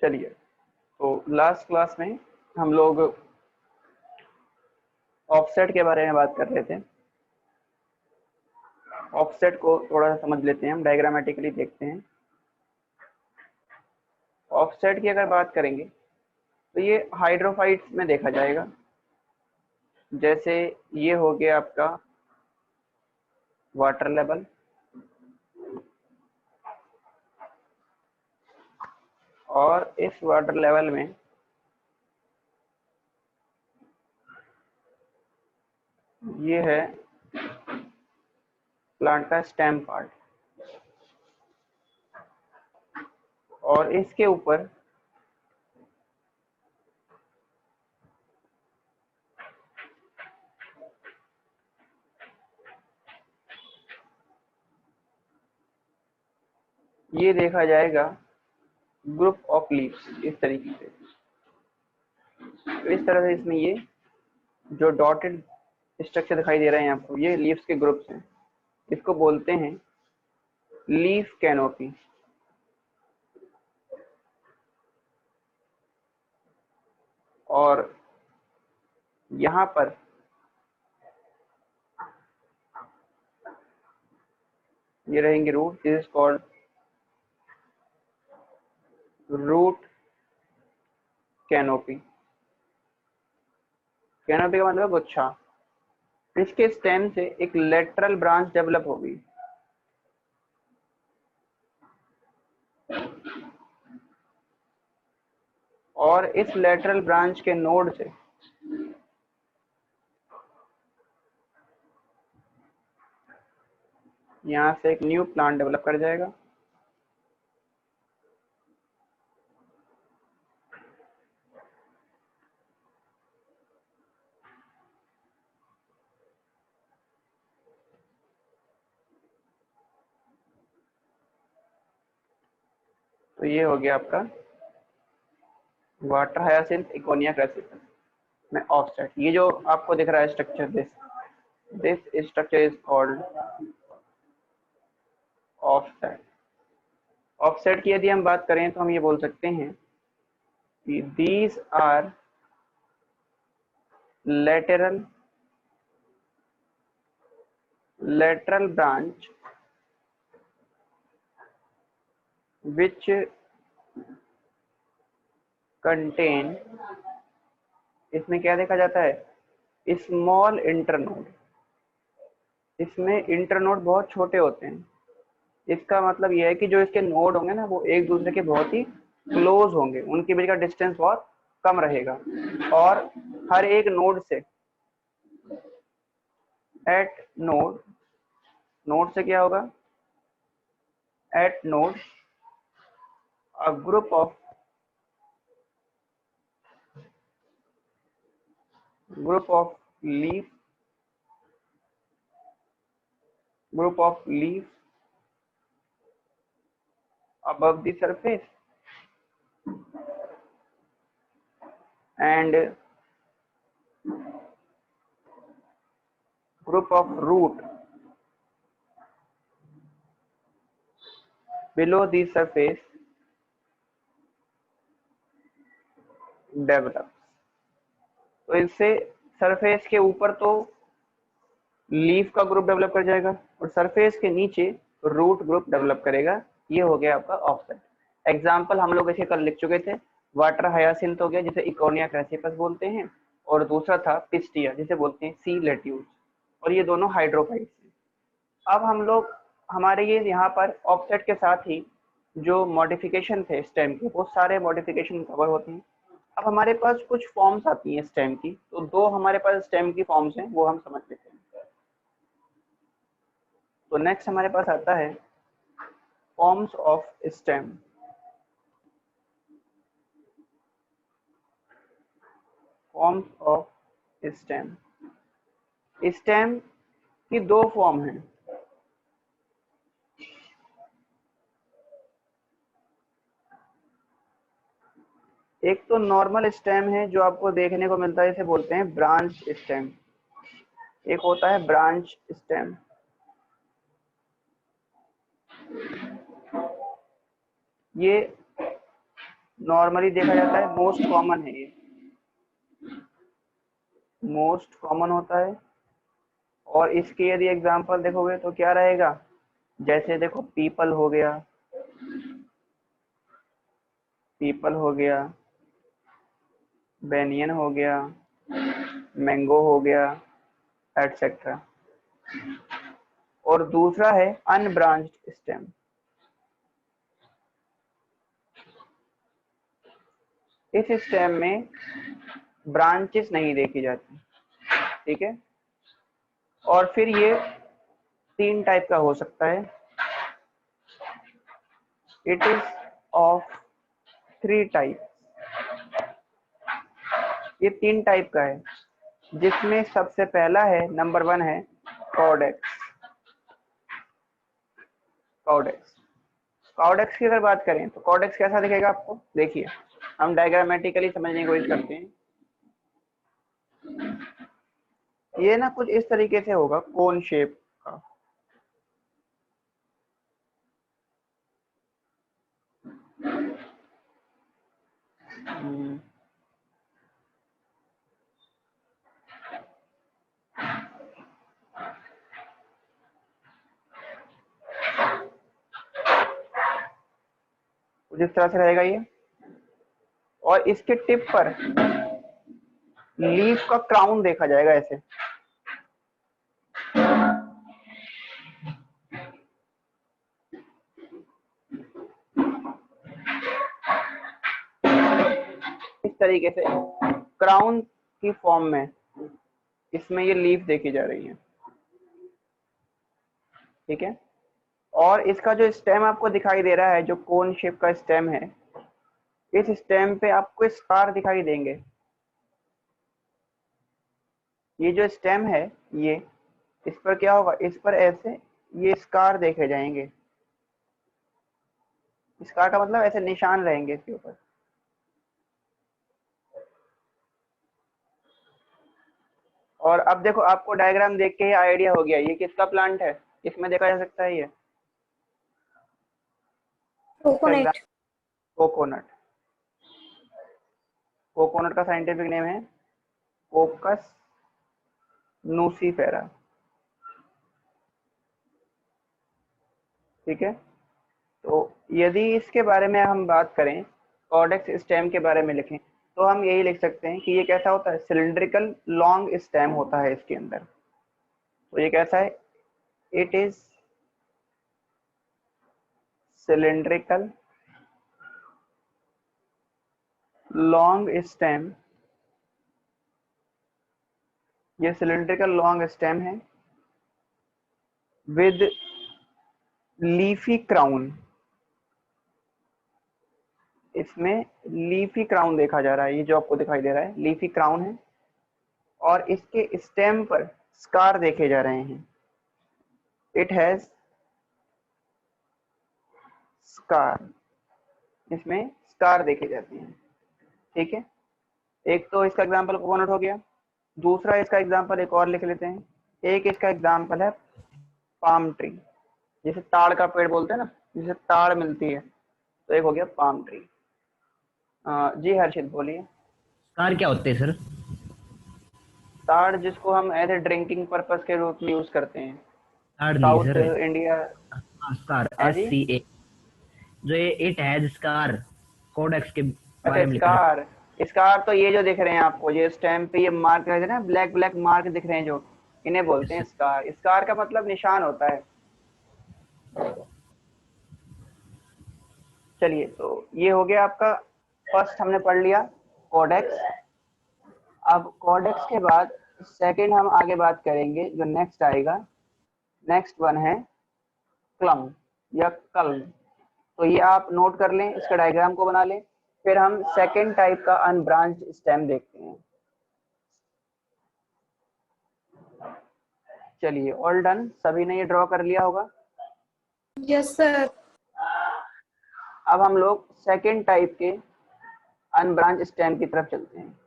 चलिए, तो last class में हम लोग ऑफसेट के बारे में बात कर रहे थे। ऑफसेट को थोड़ा सा समझ लेते हैं, हम डायग्रामेटिकली देखते हैं। ऑफसेट की अगर बात करेंगे तो ये हाइड्रोफाइट्स में देखा जाएगा। जैसे ये हो गया आपका वाटर लेवल, और इस वाटर लेवल में ये है प्लांट का स्टेम पार्ट, और इसके ऊपर ये देखा जाएगा ग्रुप ऑफ लीव्स। इस तरीके से, तो इस तरह से इसमें ये जो डॉटेड स्ट्रक्चर दिखाई दे रहे हैं आपको, ये लीव्स के ग्रुप्स हैं। इसको बोलते हैं लीफ कैनोपी। और यहाँ पर ये रहेंगे root, this is called root canopy. Canopy का मतलब गुच्छा। इसके स्टेम से एक लेटरल ब्रांच डेवलप होगी, और इस लेटरल ब्रांच के नोड से यहाँ से एक न्यू प्लांट डेवलप कर जाएगा। तो ये हो गया आपका वाटर हायासिंथ इकोनिया क्रेसिपस में ऑफसेट। ये जो आपको दिख रहा है structure, this structure is called offset. Offset की यदि हम बात करें तो हम ये बोल सकते हैं कि these are lateral branch which contain, इसमें क्या देखा जाता है, स्मॉल इंटरनोड। इसमें इंटरनोड बहुत छोटे होते हैं। इसका मतलब यह है कि जो इसके नोड होंगे ना, वो एक दूसरे के बहुत ही क्लोज होंगे, उनके बीच का डिस्टेंस बहुत कम रहेगा। और हर एक नोड से एट नोड से क्या होगा, eight node a group of leaf above the surface and group of root below the surface develops। तो इससे सरफेस के ऊपर तो लीफ का ग्रुप डेवलप कर जाएगा, और सरफेस के नीचे रूट ग्रुप डेवलप करेगा। ये हो गया आपका ऑफसेट। एग्जाम्पल हम लोग इसे कल लिख चुके थे। वाटर हायासिंथ हो गया, जिसे इकोनिया क्रेसिपस बोलते हैं, और दूसरा था पिस्टिया, जिसे बोलते हैं सी लेट्यूस, और ये दोनों हाइड्रोफाइट्स हैं। अब हम लोग हमारे ये यहाँ पर ऑफसेट के साथ ही जो मॉडिफिकेशन थे स्टेम के, वो सारे मॉडिफिकेशन कवर होते हैं। अब हमारे पास कुछ फॉर्म्स आती हैं स्टेम की, तो दो हमारे पास स्टेम की फॉर्म्स हैं, वो हम समझ लेते हैं। तो नेक्स्ट हमारे पास आता है forms of stem. Forms of stem. Stem की दो फॉर्म हैं। एक तो नॉर्मल स्टेम है, जो आपको देखने को मिलता है, इसे बोलते हैं ब्रांच स्टेम। एक होता है ब्रांच स्टेम। ये नॉर्मली देखा जाता है, मोस्ट कॉमन है ये, मोस्ट कॉमन होता है। और इसके यदि एग्जांपल देखोगे तो क्या रहेगा, जैसे देखो पीपल हो गया, पीपल हो गया, बेनियन हो गया, मैंगो हो गया, एटसेट्रा। और दूसरा है अनब्रांच्ड स्टेम। इस स्टेम में ब्रांचेस नहीं देखी जाती, ठीक है। और फिर ये 3 टाइप का हो सकता है, इट इज ऑफ 3 टाइप। ये 3 टाइप का है, जिसमें सबसे पहला है, नंबर 1 है कॉर्डेक्स। कॉर्डेक्स, कॉर्डेक्स की अगर बात करें तो कॉर्डेक्स कैसा दिखेगा आपको, देखिए हम डायग्रामेटिकली समझने की कोशिश करते हैं। ये ना कुछ इस तरीके से होगा, कोन शेप का। कुछ इस तरह से रहेगा ये, और इसके टिप पर लीफ का क्राउन देखा जाएगा ऐसे। इस तरीके से क्राउन की फॉर्म में इसमें ये लीफ देखी जा रही है, ठीक है। और इसका जो स्टेम आपको दिखाई दे रहा है, जो कोन शेप का स्टेम है, इस स्टेम पे आपको स्कार दिखाई देंगे। ये जो स्टेम है, ये इस पर क्या होगा, इस पर ऐसे ये स्कार देखे जाएंगे। स्कार का मतलब ऐसे निशान रहेंगे इसके ऊपर। और अब देखो आपको डायग्राम देख के ही आइडिया हो गया ये किसका प्लांट है, इसमें देखा जा सकता है ये कोकोनट। कोकोनट। कोकोनट का साइंटिफिक नेम है कोकस नूसीफेरा, ठीक है। तो यदि इसके बारे में हम बात करें, कॉर्डेक्स स्टेम के बारे में लिखें, तो हम यही लिख सकते हैं कि ये कैसा होता है, सिलिंड्रिकल लॉन्ग स्टेम होता है इसके अंदर। तो ये कैसा है, it is cylindrical long stem. ये सिलिंड्रिकल लॉन्ग स्टेम है विद लीफी क्राउन। इसमें लीफी क्राउन देखा जा रहा है, ये जो आपको दिखाई दे रहा है लीफी क्राउन है। और इसके स्टेम पर स्कार देखे जा रहे हैं, इट हैज स्कार। इसमें स्कार देखे जाते हैं, ठीक है। एक तो इसका एग्जांपल कोकोनट हो गया। दूसरा इसका एग्जांपल एक और लिख लेते हैं, एक इसका एग्जांपल है पाम ट्री, जिसे ताड़ का पेड़ बोलते हैं ना, जिसे ताड़ मिलती है, तो एक हो गया पाम ट्री। जी हर्षित बोलिए। कार क्या होते हैं सर? ताड़ जिसको हम एज ए ड्रिंकिंग पर्पस के रूप में यूज करते हैं, कार नहीं साउथ सर, इंडिया। स्कार, हाँ जी, SCA। जो ये इट हैज स्कार, कोडेक्स के अच्छा बारे में लिखा है। स्कार। स्कार तो ये जो दिख रहे हैं आपको, ये स्टैम्प पे ये मार्क रहे थे ना, ब्लैक ब्लैक मार्क दिख रहे हैं जो, इन्हें बोलते हैं स्कार। स्कार का मतलब निशान होता है। चलिए, तो ये हो गया आपका फर्स्ट, हमने पढ़ लिया कोडेक्स। अब कोडेक्स के बाद सेकंड हम आगे बात करेंगे, जो नेक्स्ट आएगा, नेक्स्ट वन है क्लम या कल्म। तो ये आप नोट कर लें, इसका डायग्राम को बना लें, फिर हम सेकंड टाइप का अनब्रांच्ड स्टेम देखते हैं। चलिए, ऑल डन, सभी ने ये ड्रॉ कर लिया होगा। Yes sir. अब हम लोग सेकंड टाइप के अनब्रांच स्टेम की तरफ चलते हैं।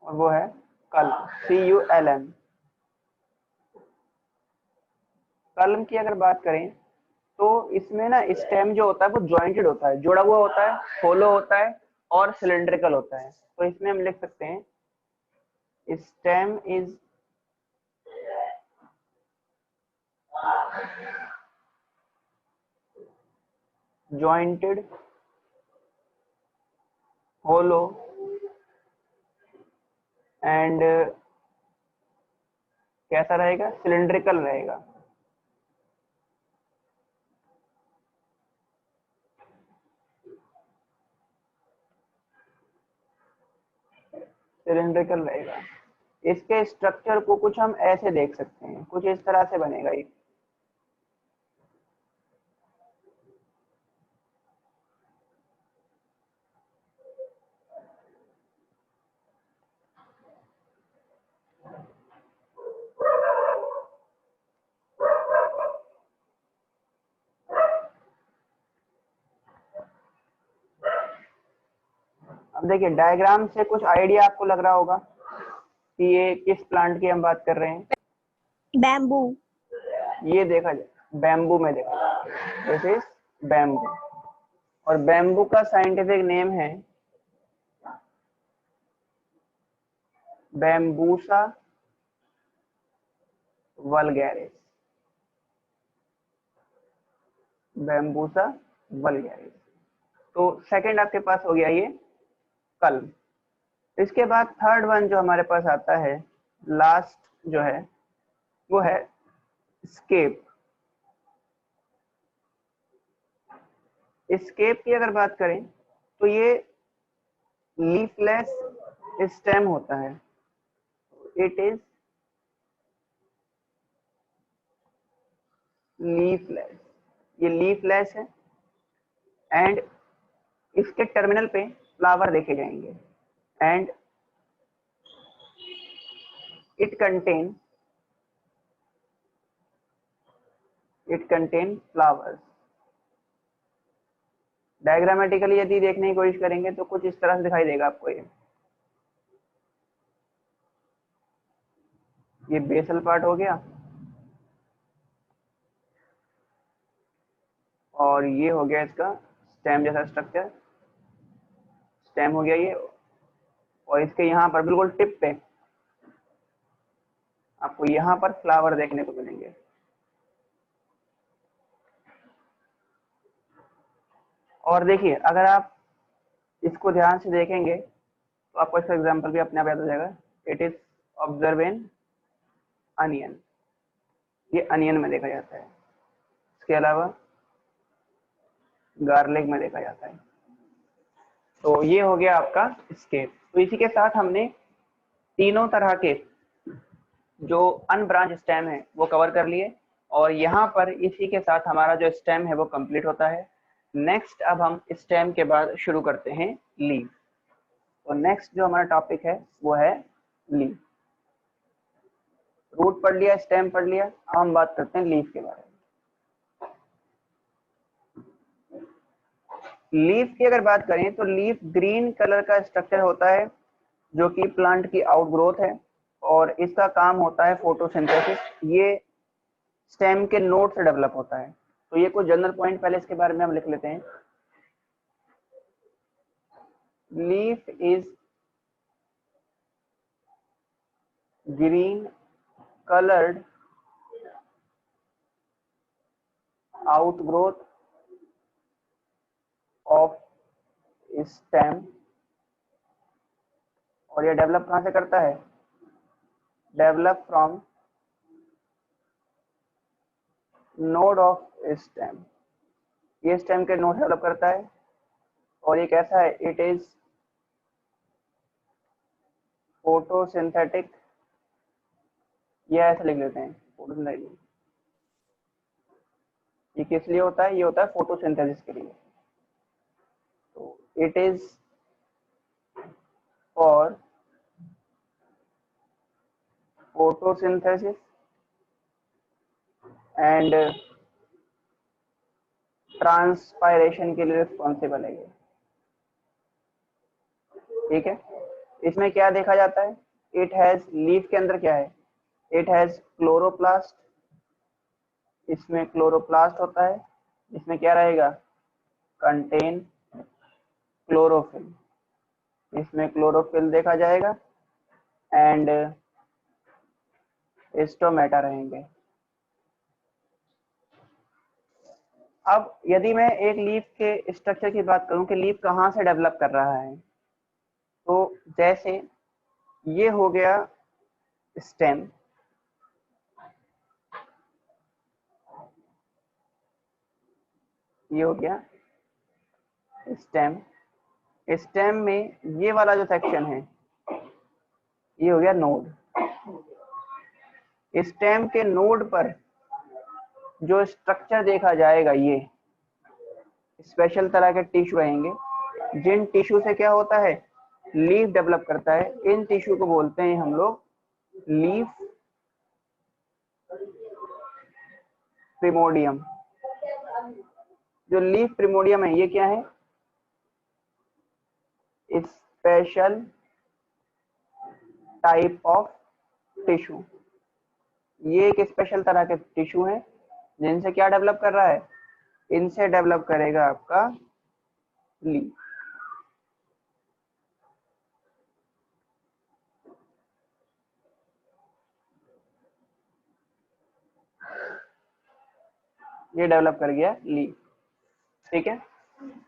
और वो है कल, CULM। कलम की अगर बात करें तो इसमें ना स्टेम जो होता है वो जॉइंटेड होता है, जुड़ा हुआ होता है, होलो होता है और सिलेंड्रिकल होता है। तो इसमें हम लिख सकते हैं stem is jointed, hollow and कैसा रहेगा, सिलिंड्रिकल रहेगा। सिलिंड्रिकल रहेगा। इसके स्ट्रक्चर को कुछ हम ऐसे देख सकते हैं, कुछ इस तरह से बनेगा ये। अब देखिए डायग्राम से कुछ आइडिया आपको लग रहा होगा कि ये किस प्लांट की हम बात कर रहे हैं। बैम्बू। ये देखा जाए बैम्बू में, देखा दिस इज बैम्बू, और बैम्बू का साइंटिफिक नेम है बैम्बूसा वल्गैरिस। बैम्बूसा वल्गैरिस। तो सेकंड आपके पास हो गया ये कल्म। इसके बाद थर्ड वन जो हमारे पास आता है, लास्ट जो है वो है स्केप। स्केप की अगर बात करें तो ये लीफलेस स्टेम होता है। इट इज लीफलेस, ये लीफलेस है एंड इसके टर्मिनल पे फ्लावर देखे जाएंगे and it contain flowers. Diagrammatically यदि देखने की कोशिश करेंगे तो कुछ इस तरह से दिखाई देगा आपको। ये बेसल पार्ट हो गया और ये हो गया इसका स्टेम जैसा स्ट्रक्चर। स्टेम हो गया ये, और इसके यहाँ पर बिल्कुल टिप पे आपको यहाँ पर फ्लावर देखने को मिलेंगे। और देखिए अगर आप इसको ध्यान से देखेंगे तो आपको इसका एग्जांपल भी अपने आप याद हो जाएगा। It is observe in onion, ये अनियन में देखा जाता है। इसके अलावा गार्लिक में देखा जाता है। तो ये हो गया आपका स्केप। तो इसी के साथ हमने तीनों तरह के जो अनब्रांच स्टेम है वो कवर कर लिए, और यहाँ पर इसी के साथ हमारा जो स्टेम है वो कंप्लीट होता है। नेक्स्ट अब हम स्टेम के बाद शुरू करते हैं लीफ। तो नेक्स्ट जो हमारा टॉपिक है वो है लीफ। रूट पढ़ लिया, स्टेम पढ़ लिया, अब हम बात करते हैं लीफ के बारे में। लीफ की अगर बात करें तो लीफ ग्रीन कलर का स्ट्रक्चर होता है जो कि प्लांट की आउटग्रोथ है, और इसका काम होता है फोटोसिंथेसिस। ये स्टेम के नोड से डेवलप होता है। तो ये कुछ जनरल पॉइंट पहले इसके बारे में हम लिख लेते हैं। Leaf is green colored outgrowth of stem, और ये डेवलप कहाँ से करता है, develop from node of stem. ये स्टेम के नोड डेवलप करता है, और ये कैसा है, इट इज फोटोसिंथेटिक, ये ऐसे लिख लेते हैं फोटोसिंथेटिक। ये किस लिए होता है, ये होता है फोटोसिंथेसिस के लिए। तो it is for photosynthesis and transpiration के लिए रिस्पॉन्सिबल है ये। ठीक है, इसमें क्या देखा जाता है, इट हैज, लीफ के अंदर क्या है, इट हैज क्लोरोप्लास्ट इसमें क्लोरोप्लास्ट होता है, इसमें क्या रहेगा, कंटेन क्लोरोफिल, इसमें क्लोरोफिल देखा जाएगा एंड स्टोमेटा रहेंगे। अब यदि मैं एक लीफ के स्ट्रक्चर की बात करूं कि लीफ कहाँ से डेवलप कर रहा है, तो जैसे ये हो गया स्टेम, ये हो गया स्टेम, स्टेम में ये वाला जो सेक्शन है ये हो गया नोड। स्टेम के नोड पर जो स्ट्रक्चर देखा जाएगा, ये स्पेशल तरह के टिश्यू रहेंगे, जिन टिश्यू से क्या होता है, लीफ डेवलप करता है। इन टिश्यू को बोलते हैं हम लोग लीफ प्रिमोडियम। जो लीफ प्रिमोडियम है ये क्या है, स्पेशल टाइप ऑफ टिश्यू। ये एक स्पेशल तरह के टिश्यू है जिनसे क्या डेवलप कर रहा है, इनसे डेवलप करेगा आपका लीफ। ये डेवलप कर गया लीफ, ठीक है।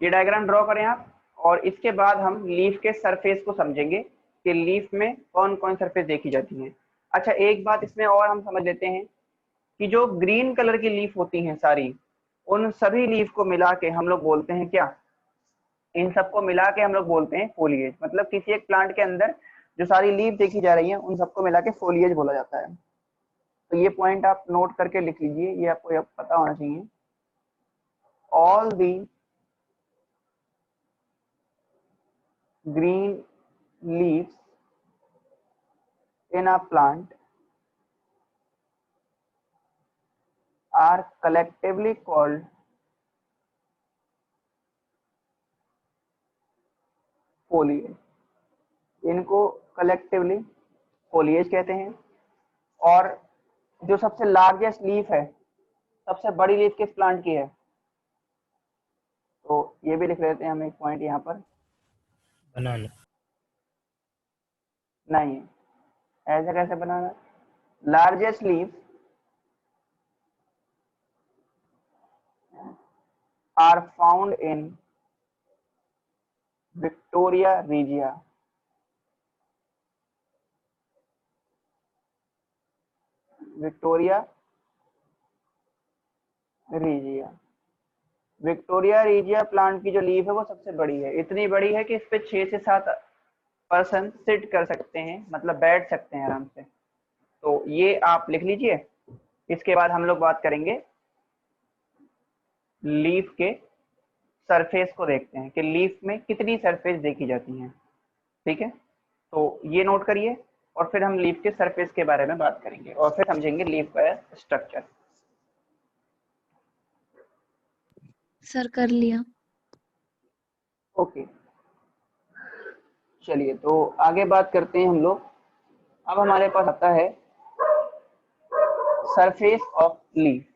ये डायग्राम ड्रॉ करें आप, और इसके बाद हम लीफ के सरफेस को समझेंगे कि लीफ में कौन कौन सरफेस देखी जाती है। अच्छा, एक बात इसमें और हम समझ लेते हैं कि जो ग्रीन कलर की लीफ होती हैं सारी, उन सभी लीफ को मिला के हम लोग बोलते हैं क्या, इन सबको मिला के हम लोग बोलते हैं फोलिएज। मतलब किसी एक प्लांट के अंदर जो सारी लीफ देखी जा रही है उन सबको मिला के फोलिएज बोला जाता है। तो ये पॉइंट आप नोट करके लिख लीजिए, ये आपको पता होना चाहिए। All the green leaves in a plant are collectively called foliage। इनको कलेक्टिवली foliage कहते हैं। और जो सबसे लार्जेस्ट लीफ है, सबसे बड़ी लीफ किस प्लांट की है, तो ये भी लिख लेते हैं हम एक पॉइंट यहाँ पर। बनाना। नहीं, ऐसा कैसे बनाना, largest leaf are found in Victoria regia. Victoria regia, Victoria regia plant की जो लीफ है वो सबसे बड़ी है। इतनी बड़ी है कि इस पे 6 से 7 पर्सन सिट कर सकते हैं, मतलब बैठ सकते हैं आराम से। तो ये आप लिख लीजिए। इसके बाद हम लोग बात करेंगे लीफ के सरफेस को, देखते हैं कि लीफ में कितनी सरफेस देखी जाती हैं, ठीक है। तो ये नोट करिए, और फिर हम लीफ के सरफेस के बारे में बात करेंगे और फिर समझेंगे लीफ का स्ट्रक्चर। सर कर लिया। ओके, चलिए तो आगे बात करते हैं हम लोग। अब हमारे पास आता है surface of leaf.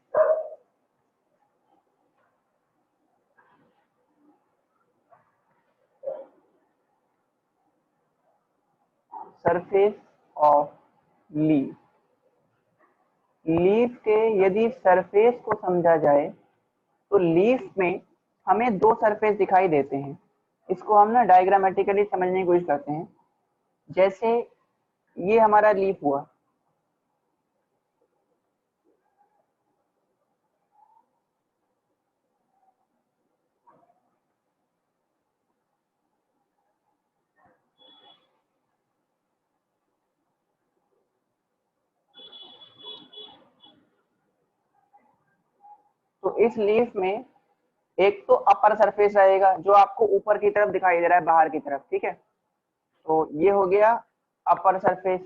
Surface of leaf, leaf के यदि सरफेस को समझा जाए तो लीफ में हमें दो सरफेस दिखाई देते हैं। इसको हम ना डायग्रामेटिकली समझने की कोशिश करते हैं। जैसे ये हमारा लीफ हुआ, तो इस लीफ में एक तो अपर सरफेस रहेगा जो आपको ऊपर की तरफ दिखाई दे रहा है, बाहर की तरफ, ठीक है। तो ये हो गया अपर सरफेस।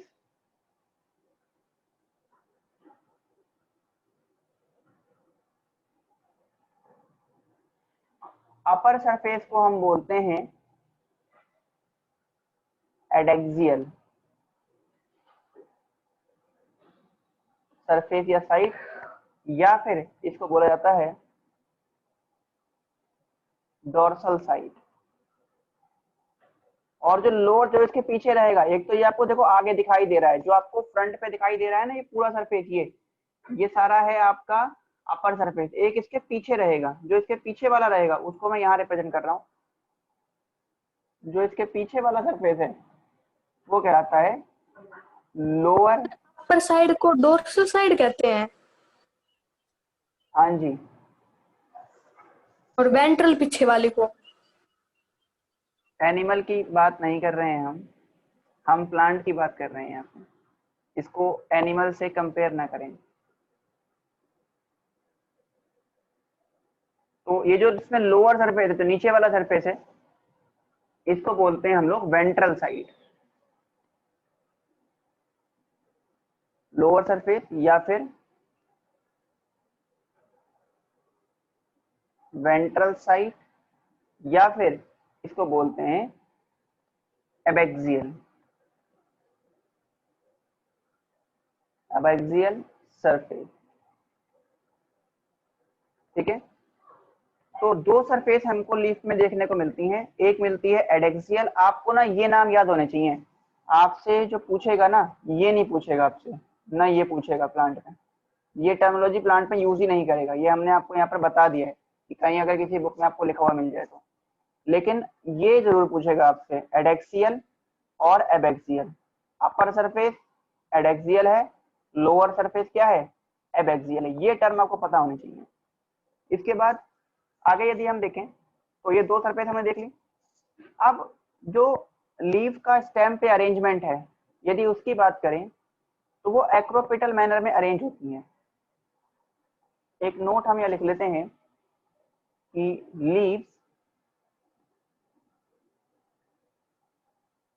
अपर सरफेस को हम बोलते हैं एडेक्सियल सरफेस या साइड, या फिर इसको बोला जाता है डोर्सल साइड। और जो लोअर जो इसके पीछे रहेगा, एक तो ये आपको देखो आगे दिखाई दे रहा है, जो आपको फ्रंट पे दिखाई दे रहा है ना, ये पूरा सरफेस, ये सारा है आपका अपर सरफेस। एक इसके पीछे रहेगा, जो इसके पीछे वाला रहेगा उसको मैं यहाँ रिप्रेजेंट कर रहा हूँ। जो इसके पीछे वाला सरफेस है वो कहलाता है लोअर। अपर साइड को डोर्सल साइड कहते हैं हाँ जी। और वेंट्रल पीछे वाले को। एनिमल की बात नहीं कर रहे हैं हम प्लांट की बात कर रहे हैं यहाँ पे। इसको एनिमल से कंपेयर ना करें। तो ये जो इसमें लोअर सरफेस है, तो नीचे वाला सरफेस है, इसको बोलते हैं हम लोग वेंट्रल साइड। लोअर सरफेस या फिर वेंट्रल साइड, या फिर इसको बोलते हैं एबैक्सियल। एबैक्सियल सरफेस, ठीक है। तो दो सरफेस हमको लीफ में देखने को मिलती हैं। एक मिलती है एडेक्सियल। आपको ना ये नाम याद होने चाहिए। आपसे जो पूछेगा ना, ये नहीं पूछेगा आपसे, ना ये पूछेगा प्लांट में। ये टर्मिनोलॉजी प्लांट में यूज ही नहीं करेगा। ये हमने आपको यहाँ पर बता दिया है कि कहीं अगर किसी बुक में आपको लिखा हुआ मिल जाए तो। लेकिन ये जरूर पूछेगा आपसे एडेक्सियल और एबैक्सियल। अपर सरफेस एडेक्सियल है, लोअर सरफेस क्या है, एबैक्सियल है। ये टर्म आपको पता होनी चाहिए। इसके बाद आगे यदि हम देखें तो ये दो सरफेस हमने देख ली। अब जो लीफ का स्टेम पे अरेंजमेंट है, यदि उसकी बात करें तो वो एक्रोपिटल मैनर में अरेंज होती है। एक नोट हम यहाँ लिख लेते हैं कि leaves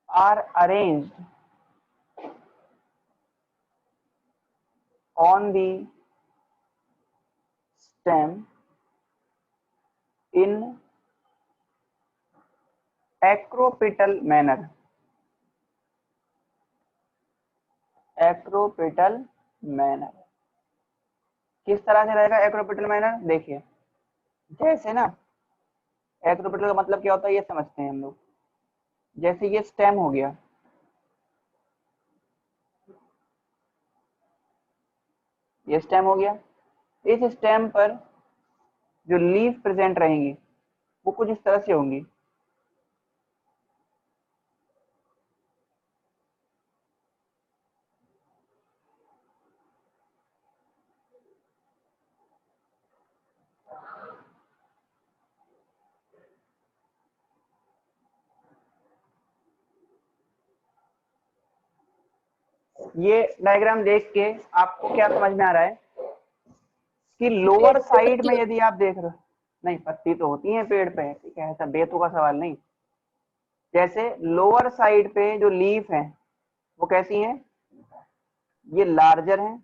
are arranged on the stem in acropetal manner। Acropetal manner किस तरह से रहेगा? एक्रोपिटल मैनर देखिए, जैसे ना एक्रोपिटल का मतलब क्या होता है ये समझते हैं हम लोग। जैसे ये स्टेम हो गया, ये स्टेम हो गया। इस स्टेम पर जो लीफ प्रेजेंट रहेंगी वो कुछ इस तरह से होंगी। ये डायग्राम देख के आपको क्या समझ में आ रहा है कि लोअर साइड में यदि आप देख रहे हो, नहीं पत्ती तो होती है पेड़ पे, ठीक है, ऐसा बेतु का सवाल नहीं। जैसे लोअर साइड पे जो लीफ है वो कैसी है, ये लार्जर है,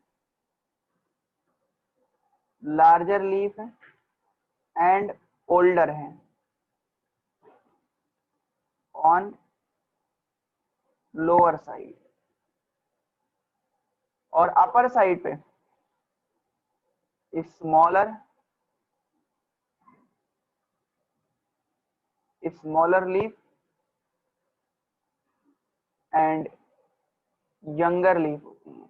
लार्जर लीफ है एंड ओल्डर है ऑन लोअर साइड। और अपर साइड पे smaller leaf and younger leaf होती है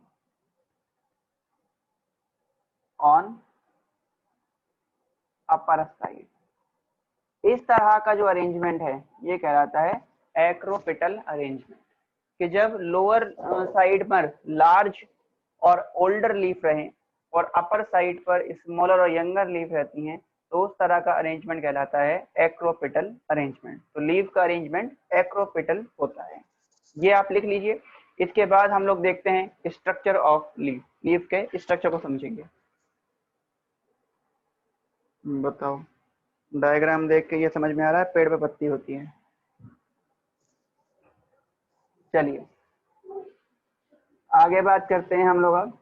ऑन अपर साइड। इस तरह का जो अरेंजमेंट है ये कहलाता है एक्रोपिटल अरेंजमेंट। कि जब लोअर साइड पर लार्ज और ओल्डर लीफ रहे और अपर साइड पर स्मॉलर और यंगर लीफ रहती हैं, तो उस तरह का अरेंजमेंट कहलाता है एक्रोपिटल अरेंजमेंट। तो लीफ का अरेंजमेंट एक्रोपिटल होता है, ये आप लिख लीजिए। इसके बाद हम लोग देखते हैं स्ट्रक्चर ऑफ लीफ। लीफ के स्ट्रक्चर को समझेंगे। बताओ, डायग्राम देख के ये समझ में आ रहा है पेड़ पे पत्ती होती है? चलिए आगे बात करते हैं हम लोग। अब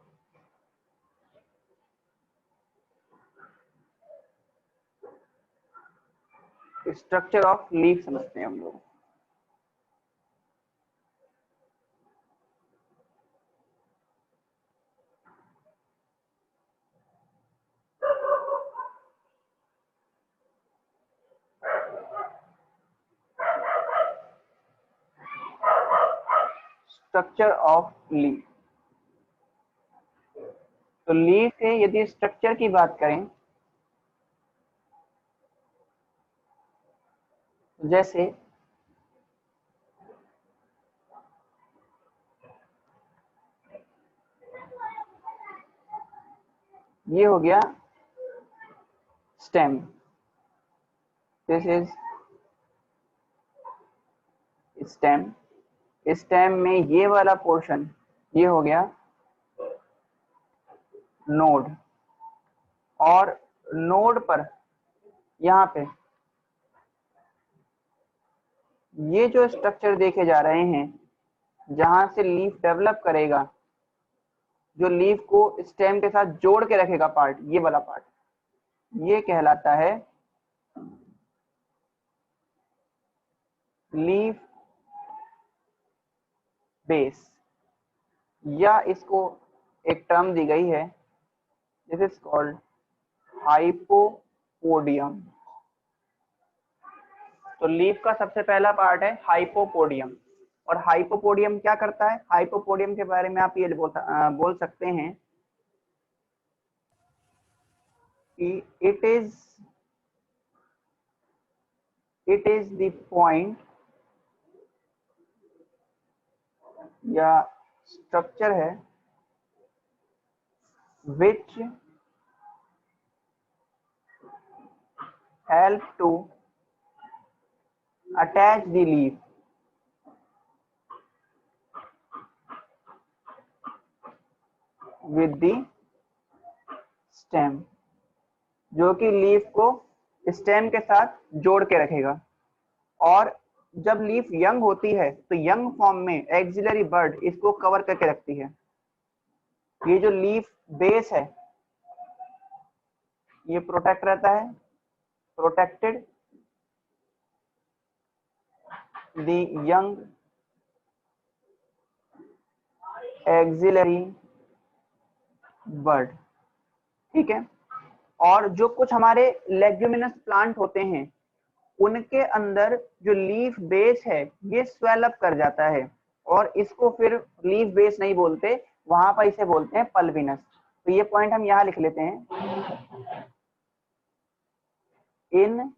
स्ट्रक्चर ऑफ लीफ समझते हैं हम लोग। Structure of leaf. तो लीफ के यदि स्ट्रक्चर की बात करें, जैसे ये हो गया stem, this is stem. Stem में ये वाला पोर्शन ये हो गया नोड, और नोड पर यहाँ पे ये जो स्ट्रक्चर देखे जा रहे हैं, जहां से लीफ डेवलप करेगा, जो लीफ को स्टेम के साथ जोड़ के रखेगा पार्ट, ये वाला पार्ट, ये कहलाता है लीफ बेस, या इसको एक टर्म दी गई है, दिस इज कॉल्ड हाइपोपोडियम। तो लीफ का सबसे पहला पार्ट है हाइपोपोडियम। और हाइपोपोडियम क्या करता है? हाइपोपोडियम के बारे में आप ये बोल सकते हैं कि इट इज द पॉइंट या स्ट्रक्चर है which help to attach the leaf with the stem, जो कि लीफ को स्टेम के साथ जोड़ के रखेगा। और जब लीफ यंग होती है तो यंग फॉर्म में एक्सिलरी बर्ड इसको कवर करके रखती है। ये जो लीफ बेस है ये प्रोटेक्ट रहता है, protected the young axillary bud, ठीक है। और जो कुछ हमारे लेग्यूमिनस प्लांट होते हैं उनके अंदर जो लीफ बेस है ये स्वेल अप कर जाता है, और इसको फिर लीफ बेस नहीं बोलते, वहां पर इसे बोलते हैं पल्विनस। तो ये पॉइंट हम यहां लिख लेते हैं, इन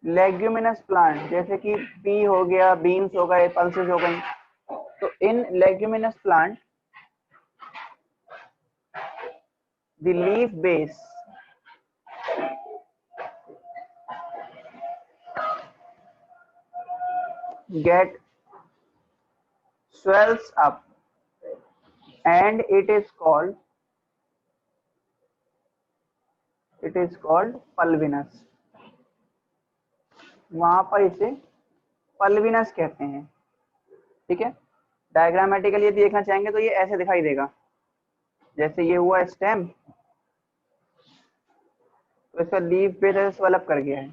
लेग्यूमिनस प्लांट, जैसे कि पी हो गया, बीन्स हो गए, पल्सेस हो गई, तो in leguminous plant the leaf base get swells up and it is called pulvinus। वहां पर इसे पल्विनस कहते हैं, ठीक है। डायग्रामेटिकली यदि देखना चाहेंगे तो ये ऐसे दिखाई देगा, जैसे ये हुआ स्टेम, तो इसका लीफ बेस स्वेलअप कर गया है,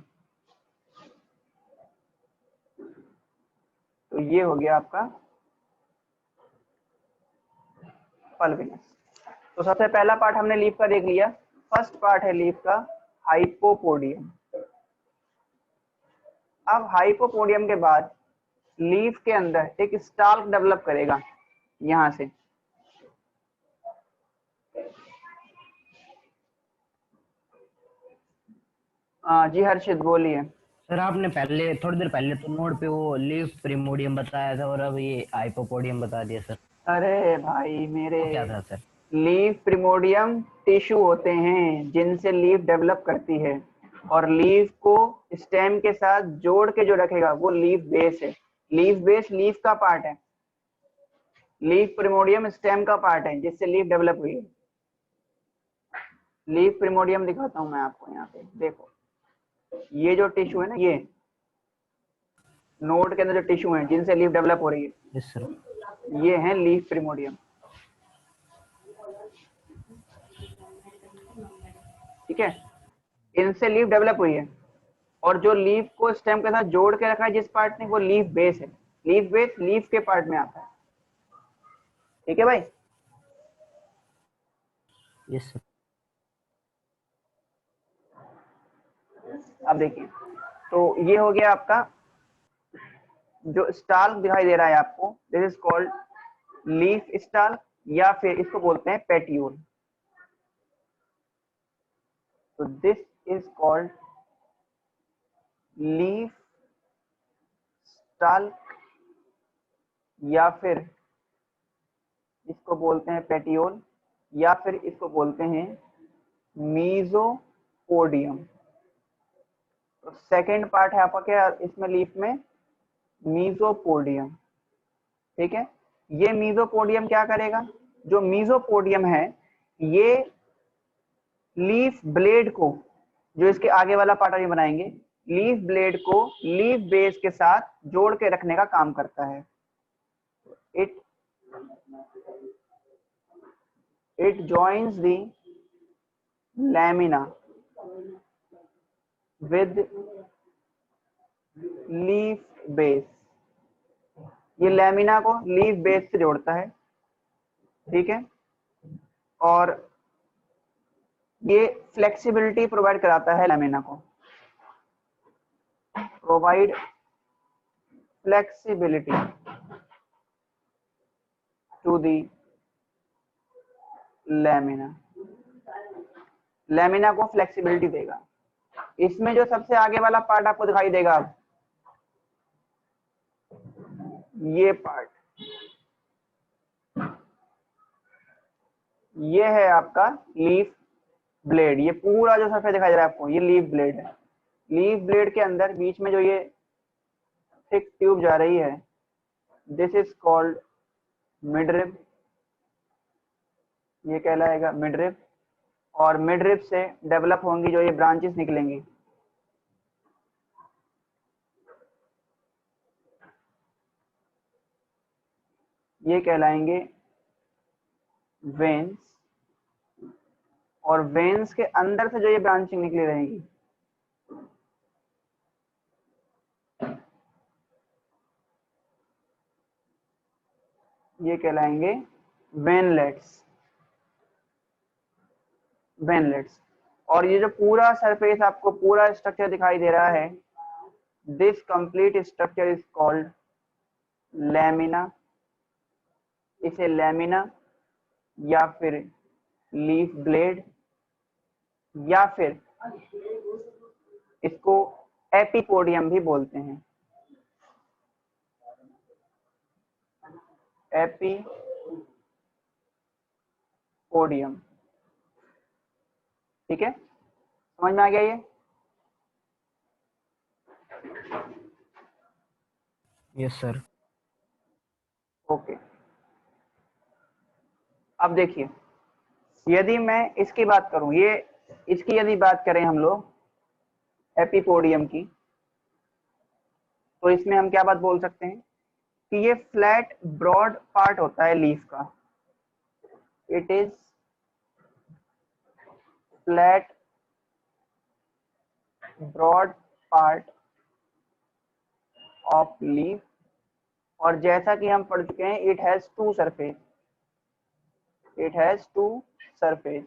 तो ये हो गया आपका पल्विनस। तो सबसे पहला पार्ट हमने लीफ का देख लिया। फर्स्ट पार्ट है लीफ का हाइपोपोडियम। अब हाइपोपोडियम के बाद लीफ के अंदर एक स्टाल्क डेवलप करेगा यहां से, जी हर्षित बोलिए। सर आपने पहले थोड़ी देर पहले तो नोड पे वो लीफ प्रिमोडियम बताया था और अब ये हाइपोपोडियम बता दिया सर। अरे भाई मेरे, वो क्या था सर? लीफ प्रिमोडियम टिश्यू होते हैं जिनसे लीफ डेवलप करती है, और लीफ को स्टेम के साथ जोड़ के जो रखेगा वो लीफ बेस है। लीफ बेस लीफ का पार्ट है, लीफ प्रिमोडियम स्टेम का पार्ट है जिससे लीफ डेवलप हुई है। लीफ प्रिमोडियम दिखाता हूं मैं आपको, यहाँ पे देखो, ये जो टिश्यू है ना, ये नोड के अंदर जो टिश्यू है जिनसे लीफ डेवलप हो रही है, यस सर, ये है लीफ प्रिमोडियम, ठीक है। इनसे लीफ डेवलप हुई है, और जो लीफ को स्टेम के साथ जोड़ के रखा है जिस पार्ट ने, वो लीफ बेस है। लीफ बेस लीफ के पार्ट में आता है, ठीक है भाई। Yes sir. अब देखिए, तो ये हो गया आपका जो स्टाल दिखाई दे रहा है आपको, this is called leaf stall, या फिर इसको बोलते हैं पेटियोल। तो this is called leaf stall, या फिर इसको बोलते हैं पेटियोल, या फिर इसको बोलते हैं मीजोपोडियम। तो सेकेंड पार्ट है आपका क्या इसमें, लीफ में, मीजोपोडियम। ठीक है, ये मीजोपोडियम क्या करेगा, जो मीजोपोडियम है ये लीफ ब्लेड को, जो इसके आगे वाला पार्ट अभी बनाएंगे, लीफ ब्लेड को लीफ बेस के साथ जोड़ के रखने का काम करता है। It joins the lamina with leaf base, ये लैमिना को लीफ बेस से जोड़ता है। ठीक है, और ये फ्लेक्सिबिलिटी प्रोवाइड कराता है लैमिना को, provide flexibility to the lamina, lamina को फ्लेक्सिबिलिटी देगा। इसमें जो सबसे आगे वाला पार्ट आपको दिखाई देगा, अब ये पार्ट, ये है आपका लीफ ब्लेड। ये पूरा जो सरफेस दिखाई दे रहा है आपको, ये लीफ ब्लेड है। लीफ ब्लेड के अंदर बीच में जो ये थिक ट्यूब जा रही है, दिस इज कॉल्ड मिडरिब, ये कहलाएगा मिडरिब। और मिडरिब से डेवलप होंगी जो ये ब्रांचेस निकलेंगी, ये कहलाएंगे वेन्स। और वेन्स के अंदर से जो ये ब्रांचिंग निकली रहेगी, ये कहलाएंगे वेनलेट्स, वेनलेट्स। और ये जो पूरा सरफेस आपको पूरा स्ट्रक्चर दिखाई दे रहा है, this complete structure is called lamina. इसे लैमिना या फिर लीफ ब्लेड, या फिर इसको एपिपोडियम भी बोलते हैं, एपिपोडियम। ठीक है, समझ में आ गया ये? Yes sir. ओके, अब देखिए, यदि मैं इसकी बात करूं, ये इसकी यदि बात करें हम लोग एपिपोडियम की, तो इसमें हम क्या बात बोल सकते हैं कि ये फ्लैट ब्रॉड पार्ट होता है लीफ का। It is flat broad part of leaf. और जैसा कि हम पढ़ चुके हैं, it has two surface, it has two surface.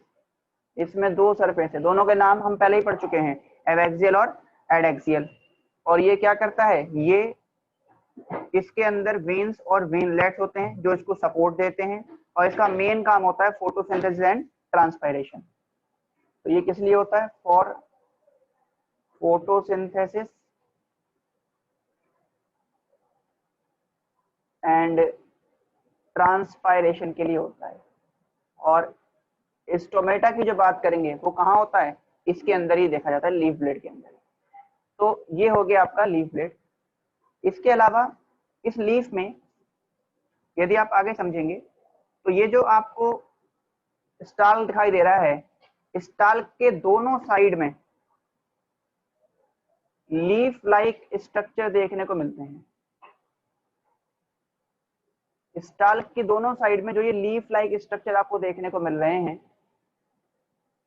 इसमें दो सरफेस है, दोनों के नाम हम पहले ही पढ़ चुके हैं, एबैक्सियल और एडैक्सियल। और ये क्या करता है, ये इसके अंदर वेन्स और वेनलेट्स होते हैं जो इसको सपोर्ट देते हैं, और इसका मेन काम होता है फोटोसिंथेसिस एंड ट्रांसपायरेशन। तो ये किस लिए होता है, फॉर फोटोसिंथेसिस एंड ट्रांसपायरेशन के लिए होता है। और स्टोमेटा की जो बात करेंगे वो कहाँ होता है, इसके अंदर ही देखा जाता है, लीफ ब्लेड के अंदर। तो ये हो गया आपका लीफ ब्लेड। इसके अलावा इस लीफ में यदि आप आगे समझेंगे, तो ये जो आपको स्टाल दिखाई दे रहा है, स्टाल के दोनों साइड में लीफ लाइक स्ट्रक्चर देखने को मिलते हैं। स्टाल की दोनों साइड में जो ये लीफ लाइक स्ट्रक्चर आपको देखने को मिल रहे हैं,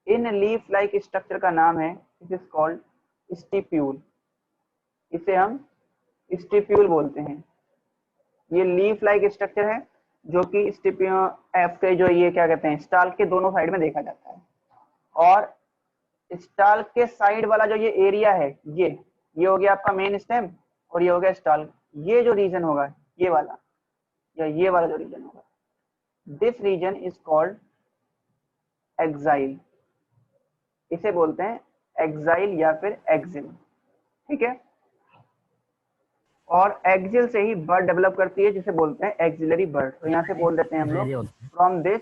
इन लीफ लाइक स्ट्रक्चर का नाम है, इट इज कॉल्ड स्टिप्यूल। इसे हम स्टिप्यूल बोलते हैं। ये लीफ लाइक स्ट्रक्चर है जो कि आपके जो ये क्या कहते हैं, स्टाल के दोनों साइड में देखा जाता है। और स्टाल के साइड वाला जो ये एरिया है, ये हो गया आपका मेन स्टेम, और ये हो गया स्टाल, ये जो रीजन होगा, ये वाला या ये वाला जो रीजन होगा, this region is called axil. इसे बोलते हैं एक्साइल या फिर एक्सिल, ठीक है। और एक्सिल से ही बर्ड डेवलप करती है जिसे बोलते हैं एक्सिलरी बर्ड। तो यहाँ से बोल देते हैं हम लोग एरिया होता है, फ्रॉम दिस।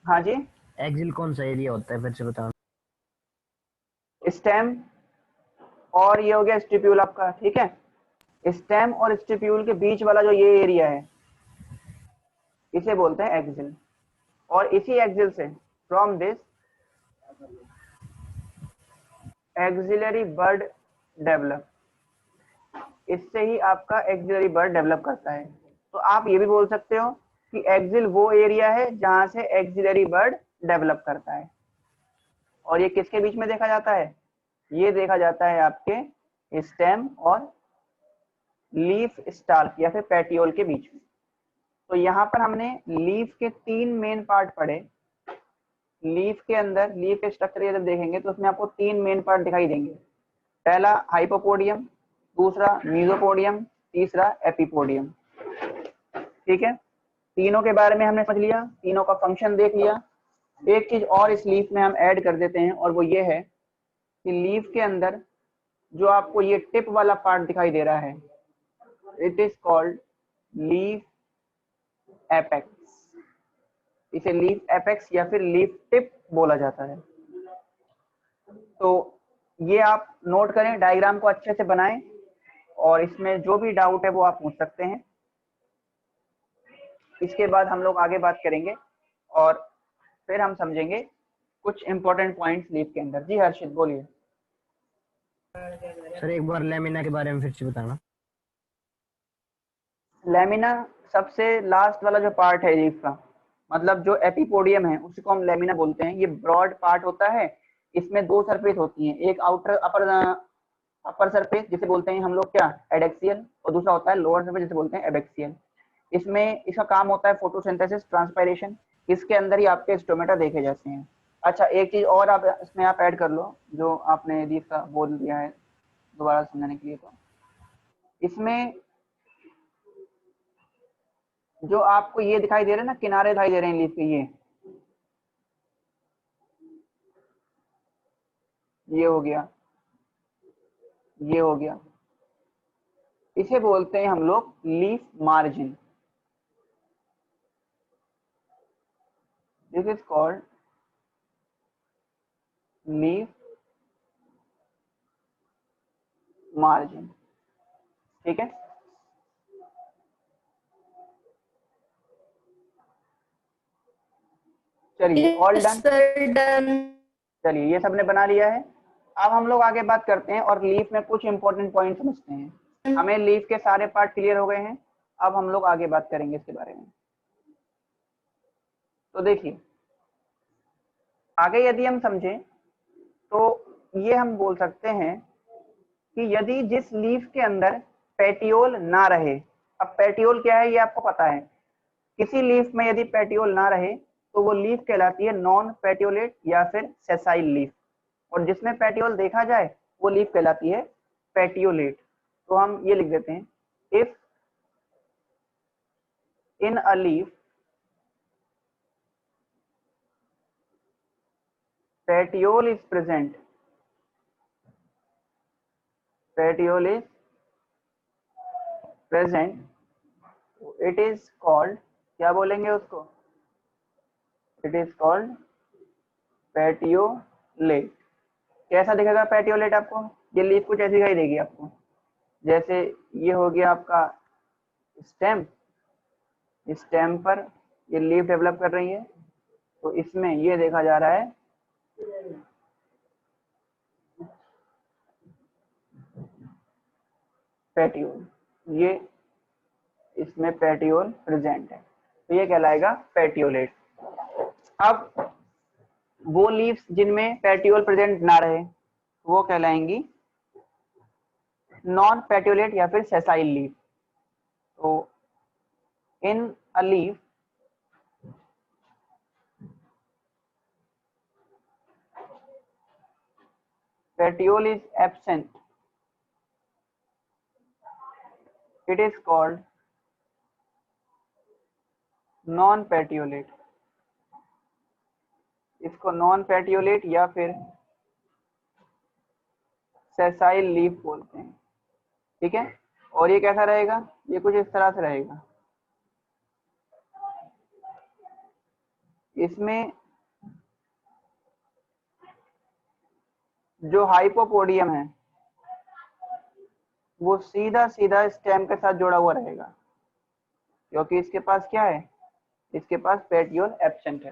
हाँ जी, एक्सिल कौन सा एरिया होता है फिर से बताओ। स्टेम और ये हो गया स्टिप्यूल आपका, ठीक है। स्टेम और स्टिप्यूल के बीच वाला जो ये एरिया है इसे बोलते हैं एक्सिल। और इसी एक्सिल से from this axillary bud develop, इससे ही आपका एक्सिलरी बर्ड डेवलप करता है। तो आप ये भी बोल सकते हो कि एक्सिल वो एरिया है जहां से एक्सिलरी बर्ड डेवलप करता है। और ये किसके बीच में देखा जाता है? ये देखा जाता है आपके स्टेम और लीफ स्टार्क या फिर पेटियोल के बीच में। तो यहाँ पर हमने लीफ के 3 मेन पार्ट पढ़े। लीफ के अंदर लीफ के स्ट्रक्चर जब देखेंगे तो उसमें आपको 3 मेन पार्ट दिखाई देंगे। पहला हाइपोपोडियम, दूसरा मीजोपोडियम, तीसरा एपिपोडियम, ठीक है। तीनों के बारे में हमने समझ लिया, तीनों का फंक्शन देख लिया। एक चीज और इस लीफ में हम ऐड कर देते हैं और वो ये है कि लीफ के अंदर जो आपको ये टिप वाला पार्ट दिखाई दे रहा है, it is called leaf apex. इसे लीफ एपेक्स या फिर लीफ टिप बोला जाता है। तो ये आप नोट करें, डायग्राम को अच्छे से बनाएं और इसमें जो भी डाउट है वो आप पूछ सकते हैं। इसके बाद हम लोग आगे बात करेंगे और फिर हम समझेंगे कुछ इंपॉर्टेंट पॉइंट्स लीफ के अंदर। जी हर्षित बोलिए। सर एक बार लेमिना के बारे में फिर से बताना। लेमिना सबसे लास्ट वाला जो पार्ट है लीफ का, मतलब जो एपिपोडियम है उसी को हम लेमिना बोलते हैं। ये ब्रॉड पार्ट होता है, इसमें 2 सरफेस होती हैं, एक आउटर अपर सरफेस जिसे बोलते हैं हम लोग क्या, एडेक्सियल, और दूसरा होता है लोअर सरफेस जिसे बोलते हैं एबेक्सियल। इसमें इसका काम होता है फोटोसिंथेसिस, ट्रांसपायरेशन। इसके अंदर ही आपके स्टोमेटा देखे जाते हैं। अच्छा, एक चीज और आप इसमें आप ऐड कर लो जो आपने लीफ का बोल दिया है दोबारा समझाने के लिए। तो इसमें जो आपको ये दिखाई दे रहे हैं ना, किनारे दिखाई दे रहे हैं लीफ के, ये हो गया, ये हो गया, इसे बोलते हैं हम लोग leaf margin. This is called leaf margin, ठीक है। चलिए, all yes done. Sir, done. चलिए, ये सबने बना लिया है। अब हम लोग आगे बात करते हैं और लीफ में कुछ इंपॉर्टेंट पॉइंट समझते हैं। हमें लीफ के सारे पार्ट क्लियर हो गए हैं, अब हम लोग आगे बात करेंगे इसके बारे में। तो देखिए, आगे यदि हम समझें तो ये हम बोल सकते हैं कि यदि जिस लीफ के अंदर पेटियोल ना रहे, अब पेटियोल क्या है ये आपको पता है, किसी लीफ में यदि पेटियोल ना रहे तो वो लीफ कहलाती है नॉन पेटियोलेट या फिर सेसाइल लीफ। और जिसमें पेटियोल देखा जाए वो लीफ कहलाती है पेटियोलेट। तो हम ये लिख देते हैं, if in a leaf petiole is present, petiole is present, it is called, क्या बोलेंगे उसको, it is called petiolate। कैसा दिखेगा पेटियोलेट आपको? ये लीफ कुछ ऐसी दिखाई देगी आपको, जैसे ये हो गया आपका स्टेम, स्टेम पर ये लीफ डेवलप कर रही है, तो इसमें ये देखा जा रहा है पेटियोल, ये इसमें पेटियोल प्रेजेंट है, तो ये कहलाएगा पेटियोलेट। अब वो लीव्स जिनमें पेटियोल प्रेजेंट ना रहे वो कहलाएंगी नॉन पेटियोलेट या फिर सेसाइल लीफ। तो in a leaf petiole is absent, it is called non petiolate. इसको नॉन पेटियोलेट या फिर सेसाइल लीफ बोलते हैं। ठीक है, और ये कैसा रहेगा, ये कुछ इस तरह से रहेगा। इसमें जो हाइपोपोडियम है वो सीधा सीधा स्टेम के साथ जुड़ा हुआ रहेगा, क्योंकि इसके पास क्या है, इसके पास पेटियोल एब्सेंट है।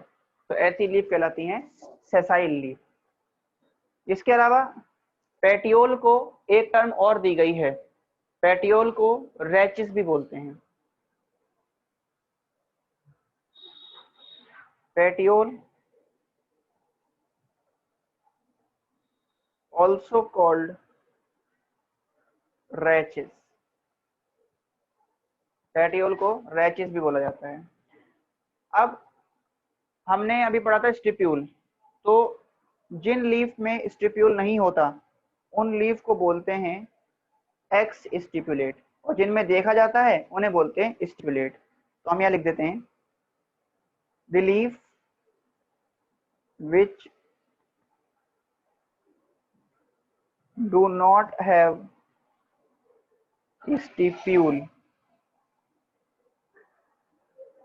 तो ऐसी लीफ कहलाती हैं सेसाइल लीफ। इसके अलावा पेटियोल को एक टर्म और दी गई है, पेटियोल को रैचिस भी बोलते हैं। Petiole also called rachis, petiole को रैचिस भी बोला जाता है। अब हमने अभी पढ़ा था स्टिप्यूल, तो जिन लीफ में स्टिप्यूल नहीं होता उन लीफ को बोलते हैं एक्स स्टिपुलेट, और जिनमें देखा जाता है उन्हें बोलते हैं स्टिपुलेट। तो हम यहाँ लिख देते हैं the leaf which do not have stipule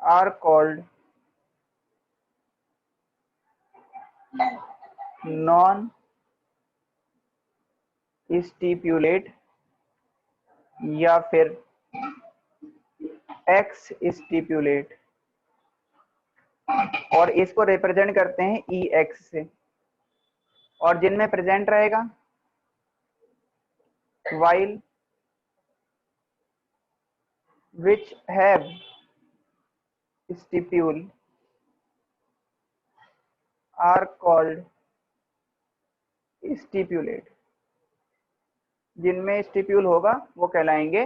are called non stipulate या फिर एक्स स्टिपुलेट, और इसको रिप्रेजेंट करते हैं ई एक्स से। और जिनमें प्रेजेंट रहेगा while which have stipule are called stipulate, जिनमें स्टिप्यूल होगा वो कहलाएंगे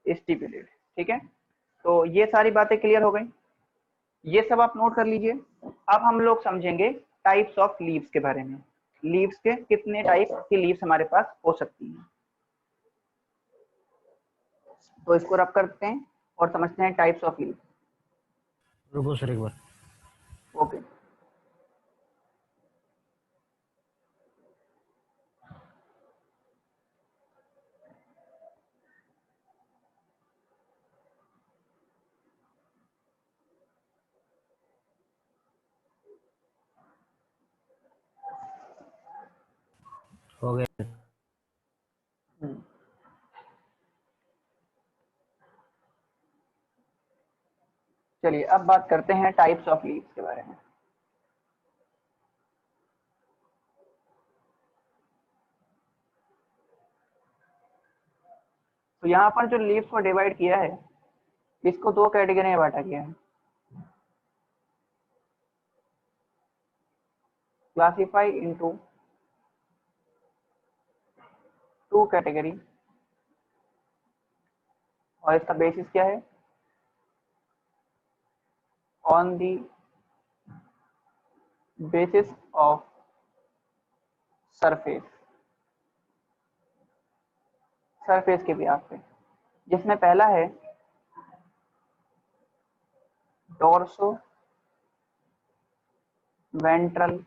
स्टिपुलेट। ठीक है, तो ये सारी बातें क्लियर हो गई, ये सब आप नोट कर लीजिए। अब हम लोग समझेंगे टाइप्स ऑफ लीव्स के बारे में, लीव्स के कितने टाइप की लीव्स हमारे पास हो सकती हैं। तो इसको रब करते हैं और समझते हैं टाइप्स ऑफ लीव्स। रुको सर एक बार। ओके, हो गया। चलिए अब बात करते हैं टाइप्स ऑफ लीव्स के बारे में। तो यहाँ पर जो लीव्स को डिवाइड किया है, इसको दो कैटेगरी में बांटा गया है। क्लासिफाई इनटू टू कैटेगरी, और इसका बेसिस क्या है, on the basis of surface, surface के व्यास पे, जिसमें पहला है डोर्सो वेंट्रल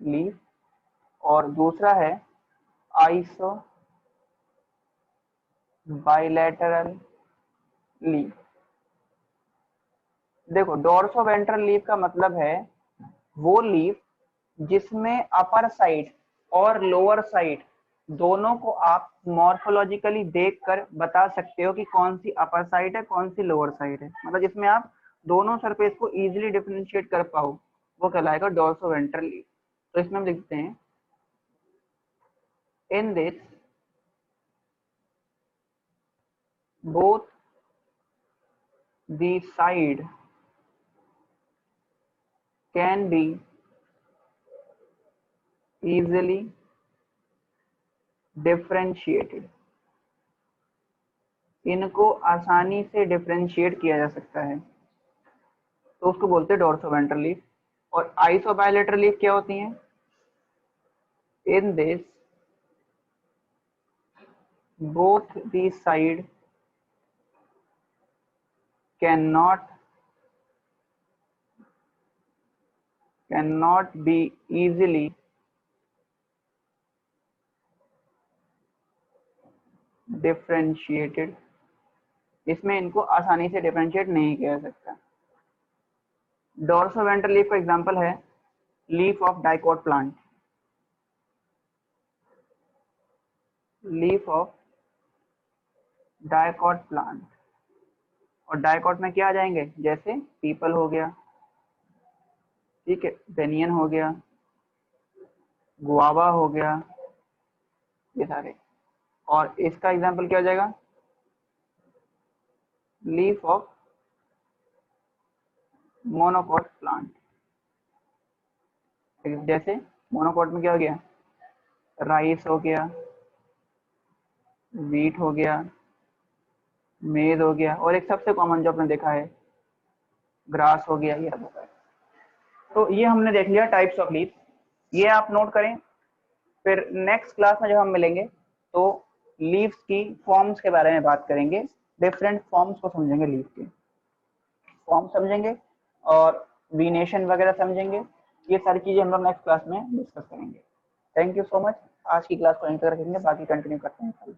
लीफ और दूसरा है आइसो बाइलेटरल लीफ। देखो, डोर्सो वेंट्रल लीफ का मतलब है वो लीफ जिसमें अपर साइड और लोअर साइड दोनों को आप मॉर्फोलॉजिकली देखकर बता सकते हो कि कौन सी अपर साइड है कौन सी लोअर साइड है, मतलब जिसमें आप दोनों सरफेस को इजीली डिफरेंशिएट कर पाओ, वो कहलाएगा डोर्सो वेंट्रल लीफ। तो इसमें हम लिखते हैं in this both the side can be easily differentiated, इनको आसानी से डिफरेंशिएट किया जा सकता है, तो उसको बोलते हैं डोर्सो वेंट्रल लीफ। और आइसो बाइलेटरल लीफ क्या होती हैं, in this both the side cannot be easily differentiated, इसमें इनको आसानी से डिफरेंशिएट नहीं किया जा सकता। डोर्सोवेंट्रल लीफ का एग्जांपल है leaf of dicot plant, leaf of dicot plant, और डाइकोट में क्या आ जाएंगे, जैसे पीपल हो गया, ठीक है, बेनियन हो गया, गुआवा हो गया, ये सारे। और इसका एग्जांपल क्या हो जाएगा, लीफ ऑफ मोनोकोट प्लांट, जैसे मोनोकोट में क्या हो गया, राइस हो गया, वीट हो गया, मेज हो गया, और एक सबसे कॉमन जो आपने देखा है ग्रास हो गया, ये हो गया। तो ये हमने देख लिया टाइप्स ऑफ लीफ, ये आप नोट करें। फिर नेक्स्ट क्लास में जब हम मिलेंगे तो लीव्स की फॉर्म्स के बारे में बात करेंगे, डिफरेंट फॉर्म्स को समझेंगे, लीफ के फॉर्म समझेंगे और वीनेशन वगैरह समझेंगे। ये सारी चीजें हम लोग नेक्स्ट क्लास में डिस्कस करेंगे। Thank you so much. आज की क्लास को एंड कर रखेंगे, बाकी कंटिन्यू करते हैं कल।